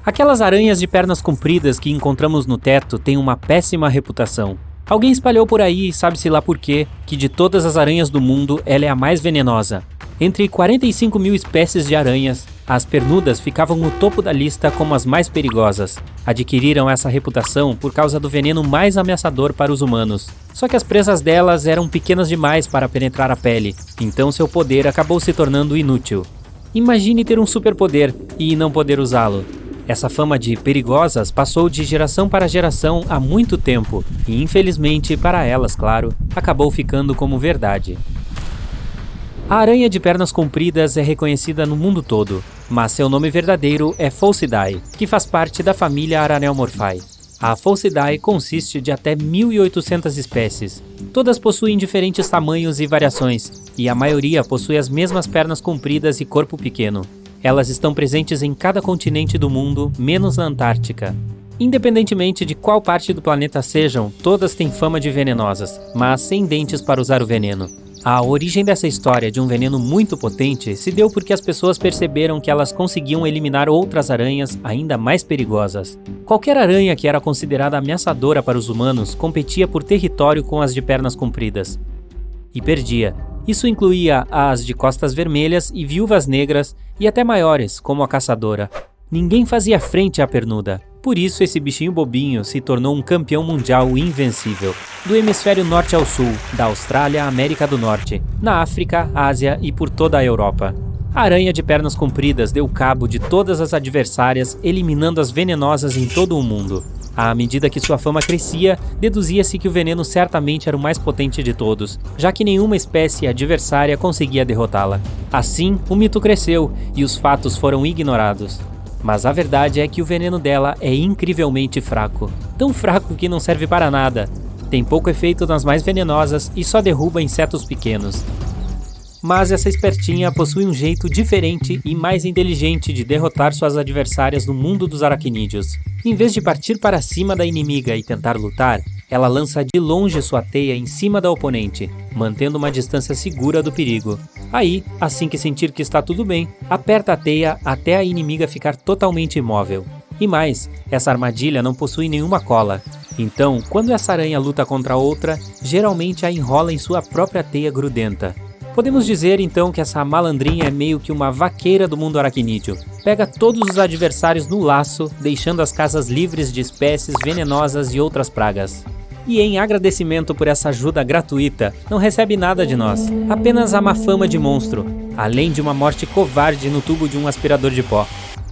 Aquelas aranhas de pernas compridas que encontramos no teto têm uma péssima reputação. Alguém espalhou por aí, sabe-se lá por quê, que de todas as aranhas do mundo, ela é a mais venenosa. Entre 45 mil espécies de aranhas, as pernudas ficavam no topo da lista como as mais perigosas. Adquiriram essa reputação por causa do veneno mais ameaçador para os humanos. Só que as presas delas eram pequenas demais para penetrar a pele, então seu poder acabou se tornando inútil. Imagine ter um superpoder e não poder usá-lo. Essa fama de perigosas passou de geração para geração há muito tempo e, infelizmente, para elas, claro, acabou ficando como verdade. A aranha de pernas compridas é reconhecida no mundo todo, mas seu nome verdadeiro é Phocidae, que faz parte da família Araneomorphae. A Phocidae consiste de até 1.800 espécies. Todas possuem diferentes tamanhos e variações, e a maioria possui as mesmas pernas compridas e corpo pequeno. Elas estão presentes em cada continente do mundo, menos na Antártica. Independentemente de qual parte do planeta sejam, todas têm fama de venenosas, mas sem dentes para usar o veneno. A origem dessa história de um veneno muito potente se deu porque as pessoas perceberam que elas conseguiam eliminar outras aranhas ainda mais perigosas. Qualquer aranha que era considerada ameaçadora para os humanos competia por território com as de pernas compridas. E perdia. Isso incluía as de costas vermelhas e viúvas negras e até maiores, como a caçadora. Ninguém fazia frente à pernuda. Por isso esse bichinho bobinho se tornou um campeão mundial invencível. Do hemisfério norte ao sul, da Austrália à América do Norte, na África, Ásia e por toda a Europa. A aranha de pernas compridas deu cabo de todas as adversárias, eliminando as venenosas em todo o mundo. À medida que sua fama crescia, deduzia-se que o veneno certamente era o mais potente de todos, já que nenhuma espécie adversária conseguia derrotá-la. Assim, o mito cresceu e os fatos foram ignorados. Mas a verdade é que o veneno dela é incrivelmente fraco. Tão fraco que não serve para nada. Tem pouco efeito nas mais venenosas e só derruba insetos pequenos. Mas essa espertinha possui um jeito diferente e mais inteligente de derrotar suas adversárias no mundo dos aracnídeos. Em vez de partir para cima da inimiga e tentar lutar, ela lança de longe sua teia em cima da oponente, mantendo uma distância segura do perigo. Aí, assim que sentir que está tudo bem, aperta a teia até a inimiga ficar totalmente imóvel. E mais, essa armadilha não possui nenhuma cola. Então, quando essa aranha luta contra outra, geralmente a enrola em sua própria teia grudenta. Podemos dizer então que essa malandrinha é meio que uma vaqueira do mundo aracnídeo. Pega todos os adversários no laço, deixando as casas livres de espécies venenosas e outras pragas. E em agradecimento por essa ajuda gratuita, não recebe nada de nós, apenas a má fama de monstro, além de uma morte covarde no tubo de um aspirador de pó.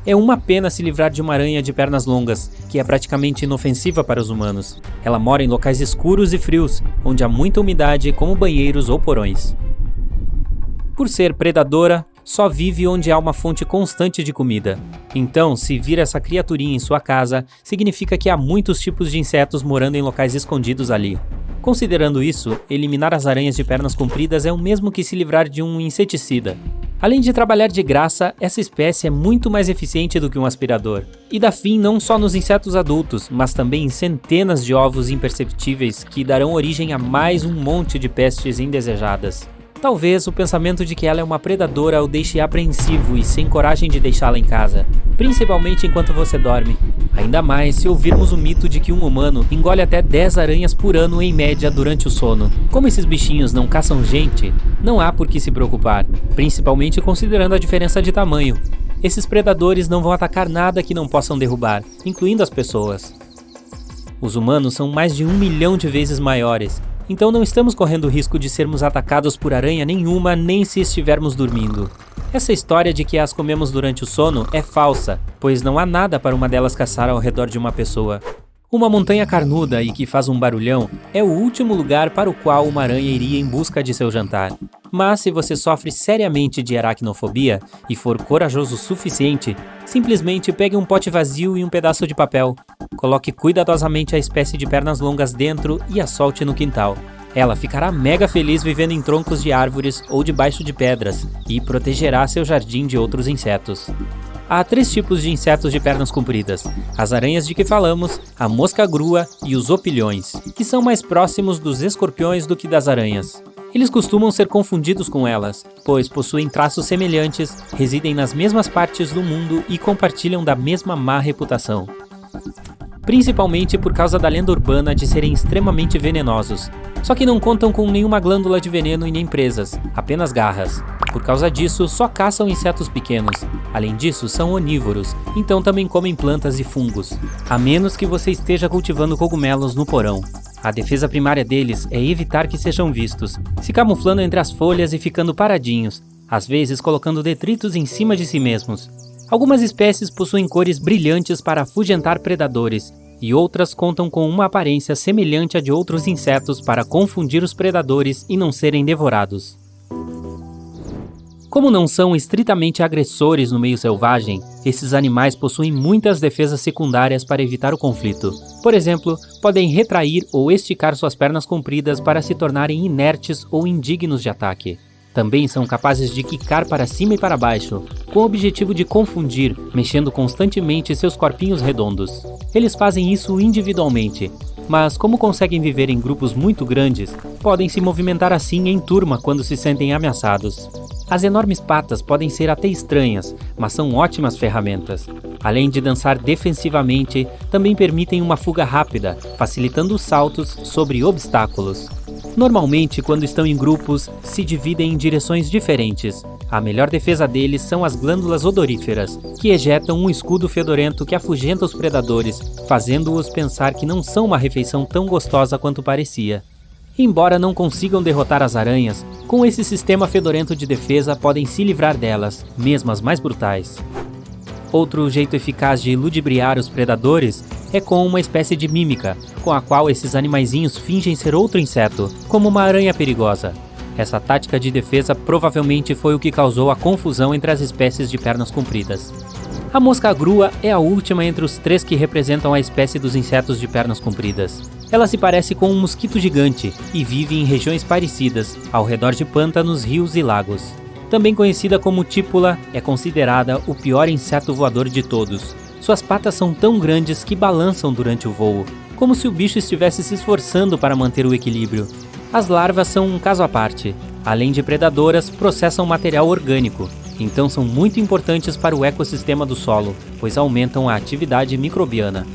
É uma pena se livrar de uma aranha de pernas longas, que é praticamente inofensiva para os humanos. Ela mora em locais escuros e frios, onde há muita umidade, como banheiros ou porões. Por ser predadora, só vive onde há uma fonte constante de comida. Então, se vir essa criaturinha em sua casa, significa que há muitos tipos de insetos morando em locais escondidos ali. Considerando isso, eliminar as aranhas de pernas compridas é o mesmo que se livrar de um inseticida. Além de trabalhar de graça, essa espécie é muito mais eficiente do que um aspirador. E dá fim não só nos insetos adultos, mas também em centenas de ovos imperceptíveis que darão origem a mais um monte de pestes indesejadas. Talvez o pensamento de que ela é uma predadora o deixe apreensivo e sem coragem de deixá-la em casa, principalmente enquanto você dorme. Ainda mais se ouvirmos o mito de que um humano engole até 10 aranhas por ano em média durante o sono. Como esses bichinhos não caçam gente, não há por que se preocupar, principalmente considerando a diferença de tamanho. Esses predadores não vão atacar nada que não possam derrubar, incluindo as pessoas. Os humanos são mais de 1 milhão de vezes maiores. Então não estamos correndo o risco de sermos atacados por aranha nenhuma, nem se estivermos dormindo. Essa história de que as comemos durante o sono é falsa, pois não há nada para uma delas caçar ao redor de uma pessoa. Uma montanha carnuda e que faz um barulhão é o último lugar para o qual uma aranha iria em busca de seu jantar. Mas se você sofre seriamente de aracnofobia e for corajoso o suficiente, simplesmente pegue um pote vazio e um pedaço de papel. Coloque cuidadosamente a espécie de pernas longas dentro e a solte no quintal. Ela ficará mega feliz vivendo em troncos de árvores ou debaixo de pedras e protegerá seu jardim de outros insetos. Há 3 tipos de insetos de pernas compridas: as aranhas de que falamos, a mosca-grua e os opilhões, que são mais próximos dos escorpiões do que das aranhas. Eles costumam ser confundidos com elas, pois possuem traços semelhantes, residem nas mesmas partes do mundo e compartilham da mesma má reputação. Principalmente por causa da lenda urbana de serem extremamente venenosos. Só que não contam com nenhuma glândula de veneno e nem presas, apenas garras. Por causa disso, só caçam insetos pequenos. Além disso, são onívoros, então também comem plantas e fungos. A menos que você esteja cultivando cogumelos no porão. A defesa primária deles é evitar que sejam vistos, se camuflando entre as folhas e ficando paradinhos, às vezes colocando detritos em cima de si mesmos. Algumas espécies possuem cores brilhantes para afugentar predadores, e outras contam com uma aparência semelhante à de outros insetos para confundir os predadores e não serem devorados. Como não são estritamente agressores no meio selvagem, esses animais possuem muitas defesas secundárias para evitar o conflito. Por exemplo, podem retrair ou esticar suas pernas compridas para se tornarem inertes ou indignos de ataque. Também são capazes de quicar para cima e para baixo, com o objetivo de confundir, mexendo constantemente seus corpinhos redondos. Eles fazem isso individualmente, mas como conseguem viver em grupos muito grandes, podem se movimentar assim em turma quando se sentem ameaçados. As enormes patas podem ser até estranhas, mas são ótimas ferramentas. Além de dançar defensivamente, também permitem uma fuga rápida, facilitando os saltos sobre obstáculos. Normalmente, quando estão em grupos, se dividem em direções diferentes. A melhor defesa deles são as glândulas odoríferas, que ejetam um escudo fedorento que afugenta os predadores, fazendo-os pensar que não são uma refeição tão gostosa quanto parecia. Embora não consigam derrotar as aranhas, com esse sistema fedorento de defesa podem se livrar delas, mesmo as mais brutais. Outro jeito eficaz de ludibriar os predadores é com uma espécie de mímica, com a qual esses animaizinhos fingem ser outro inseto, como uma aranha perigosa. Essa tática de defesa provavelmente foi o que causou a confusão entre as espécies de pernas compridas. A mosca-grua é a última entre os três que representam a espécie dos insetos de pernas compridas. Ela se parece com um mosquito gigante e vive em regiões parecidas, ao redor de pântanos, rios e lagos. Também conhecida como típula, é considerada o pior inseto voador de todos. Suas patas são tão grandes que balançam durante o voo, como se o bicho estivesse se esforçando para manter o equilíbrio. As larvas são um caso à parte. Além de predadoras, processam material orgânico, então são muito importantes para o ecossistema do solo, pois aumentam a atividade microbiana.